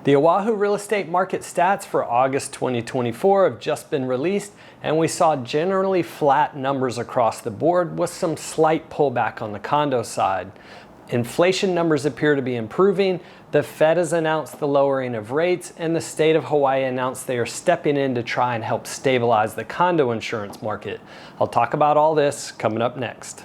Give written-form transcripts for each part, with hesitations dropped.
The Oahu real estate market stats for August 2024 have just been released, and we saw generally flat numbers across the board with some slight pullback on the condo side. Inflation numbers appear to be improving. The Fed has announced the lowering of rates, and the state of Hawaii announced they are stepping in to try and help stabilize the condo insurance market. I'll talk about all this coming up next.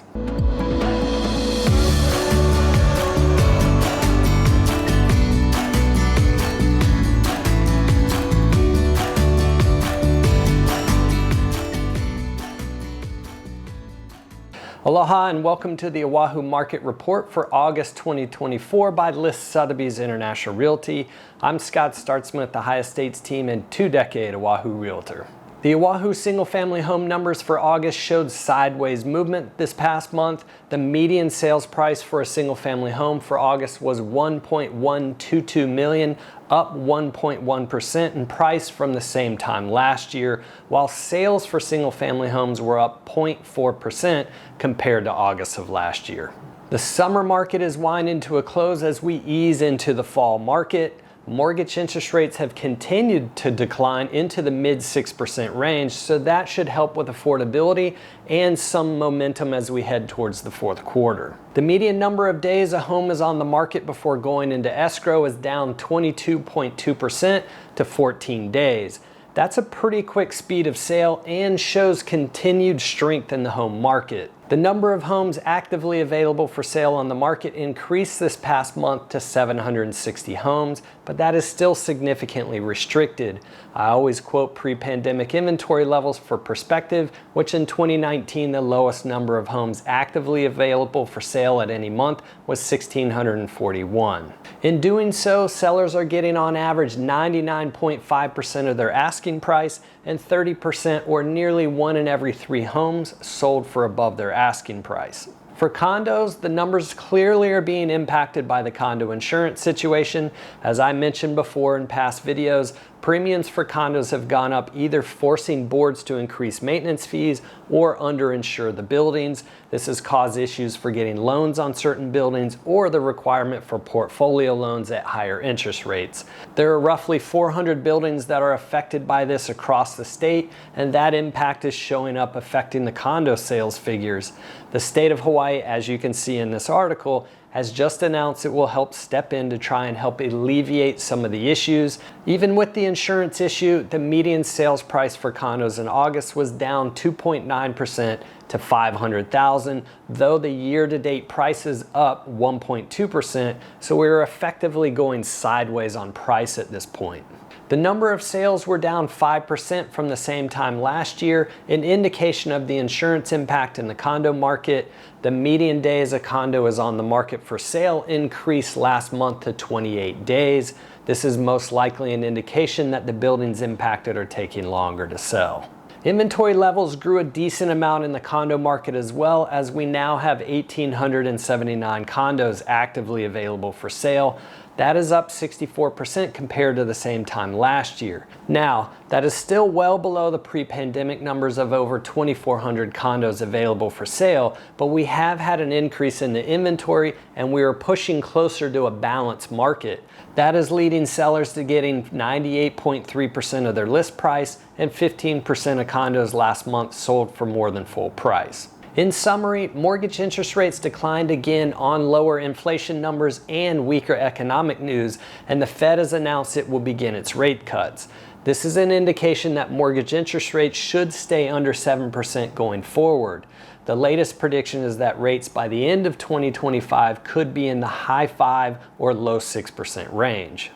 Aloha and welcome to the Oahu Market Report for August 2024 by Sotheby's International Realty. I'm Scott Startzman with the High Estates team and two-decade Oahu realtor. The Oahu single-family home numbers for August showed sideways movement this past month. The median sales price for a single-family home for August was $1.122 million, up 1.1% in price from the same time last year, while sales for single-family homes were up 0.4% compared to August of last year. The summer market is winding to a close as we ease into the fall market. Mortgage interest rates have continued to decline into the mid 6% range, so that should help with affordability and some momentum as we head towards the fourth quarter. The median number of days a home is on the market before going into escrow is down 22.2% to 14 days. That's a pretty quick speed of sale and shows continued strength in the home market. The number of homes actively available for sale on the market increased this past month to 760 homes, but that is still significantly restricted. I always quote pre-pandemic inventory levels for perspective, which in 2019 the lowest number of homes actively available for sale at any month was 1,641. In doing so, sellers are getting on average 99.5% of their asking price and 30% or nearly 1 in every 3 homes sold for above their asking price. For condos, the numbers clearly are being impacted by the condo insurance situation. As I mentioned before in past videos, premiums for condos have gone up, either forcing boards to increase maintenance fees or underinsure the buildings. This has caused issues for getting loans on certain buildings or the requirement for portfolio loans at higher interest rates. There are roughly 400 buildings that are affected by this across the state, and that impact is showing up affecting the condo sales figures. The state of Hawaii, as you can see in this article, has just announced it will help step in to try and help alleviate some of the issues. Even with the insurance issue, the median sales price for condos in August was down 2.9% to $500,000, though the year-to-date price is up 1.2%, so we're effectively going sideways on price at this point. The number of sales were down 5% from the same time last year, an indication of the insurance impact in the condo market. The median days a condo is on the market for sale increased last month to 28 days. This is most likely an indication that the buildings impacted are taking longer to sell. Inventory levels grew a decent amount in the condo market as well, as we now have 1,879 condos actively available for sale. That is up 64% compared to the same time last year. Now, that is still well below the pre-pandemic numbers of over 2,400 condos available for sale, but we have had an increase in the inventory and we are pushing closer to a balanced market. That is leading sellers to getting 98.3% of their list price, and 15% of condos last month sold for more than full price. In summary, mortgage interest rates declined again on lower inflation numbers and weaker economic news, and the Fed has announced it will begin its rate cuts. This is an indication that mortgage interest rates should stay under 7% going forward. The latest prediction is that rates by the end of 2025 could be in the high 5 or low 6% range.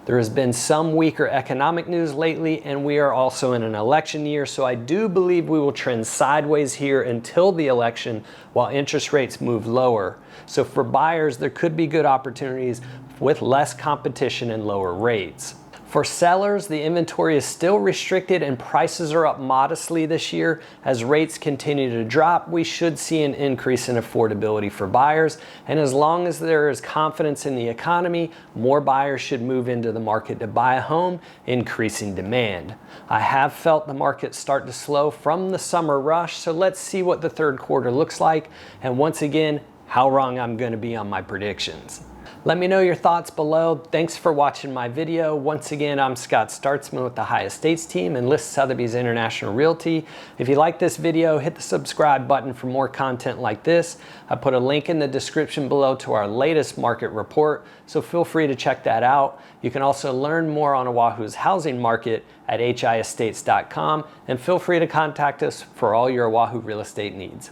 There has been some weaker economic news lately, and we are also in an election year, so I do believe we will trend sideways here until the election while interest rates move lower. So for buyers, there could be good opportunities with less competition and lower rates. For sellers, the inventory is still restricted and prices are up modestly this year. As rates continue to drop, we should see an increase in affordability for buyers. And as long as there is confidence in the economy, more buyers should move into the market to buy a home, increasing demand. I have felt the market start to slow from the summer rush, so let's see what the third quarter looks like. And once again, how wrong I'm going to be on my predictions. Let me know your thoughts below. Thanks for watching my video. Once again, I'm Scott Startzman with the High Estates team and list Sotheby's International Realty. If you like this video, hit the subscribe button for more content like this. I put a link in the description below to our latest market report, so feel free to check that out. You can also learn more on Oahu's housing market at hiestates.com, and feel free to contact us for all your Oahu real estate needs.